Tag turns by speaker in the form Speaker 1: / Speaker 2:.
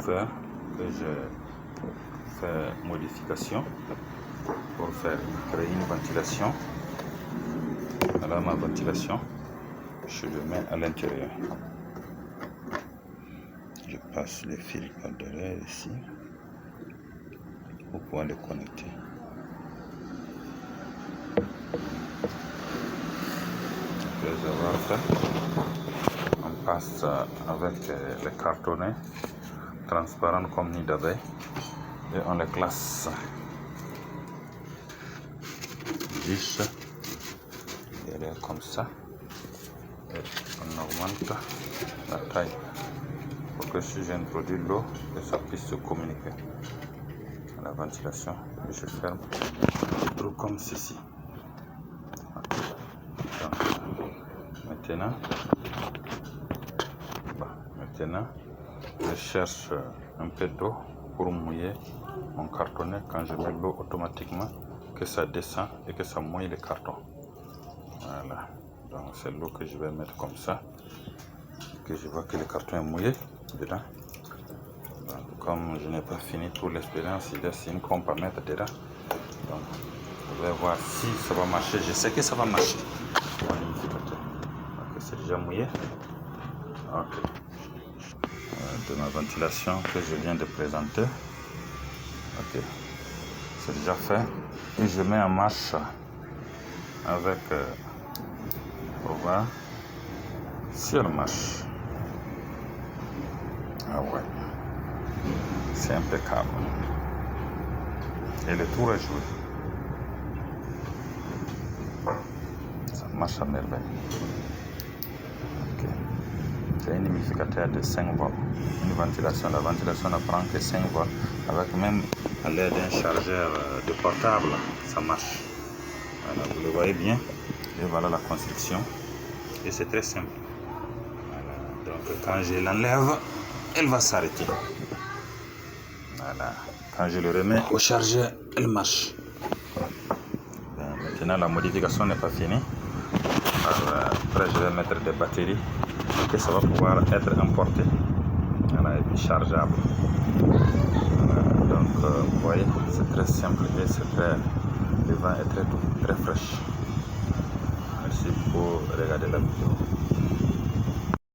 Speaker 1: sous-woofer que je fais modification pour créer une ventilation. Voilà ma ventilation, je le mets à l'intérieur. Je passe les fils par derrière ici pour pouvoir les connecter. Après avoir fait, on passe avec les cartonnets transparents comme nid d'abeille et on les classe 10 derrière comme ça et on augmente la taille pour que si j'introduis l'eau, que ça puisse se communiquer à la ventilation. Et je ferme le trou comme ceci. Donc, maintenant, je cherche un peu d'eau pour mouiller mon cartonnet. Quand je mets l'eau automatiquement, que ça descend et que ça mouille le carton. Voilà, donc c'est l'eau que je vais mettre comme ça, que je vois que le carton est mouillé dedans. Donc, comme je n'ai pas fini pour l'expérience, il laisse une pompe à mettre dedans. Donc, je vais voir si ça va marcher. Je sais que ça va marcher. C'est déjà mouillé. Ok. De ma ventilation que je viens de présenter. Ok. C'est déjà fait. Et je mets en marche avec pour voir si elle marche. Ah ouais. C'est impeccable. Et le tour est joué. Ça marche à merveille. Ok. C'est un humidificateur de 5 volts. Une ventilation. La ventilation ne prend que 5 volts. Avec même à l'aide d'un chargeur de portable, ça marche. Voilà, vous le voyez bien. Et voilà la construction. Et c'est très simple. Voilà. Donc quand je l'enlève, elle va s'arrêter. Voilà. Quand je le remets au chargeur, elle marche. Bien, maintenant la modification n'est pas finie. Alors, après je vais mettre des batteries et ça va pouvoir être importé. Voilà, et puis chargeable. Voilà. Donc vous voyez, c'est très simple et c'est très, le vent est très doux, très fraîche. Merci pour regarder la vidéo.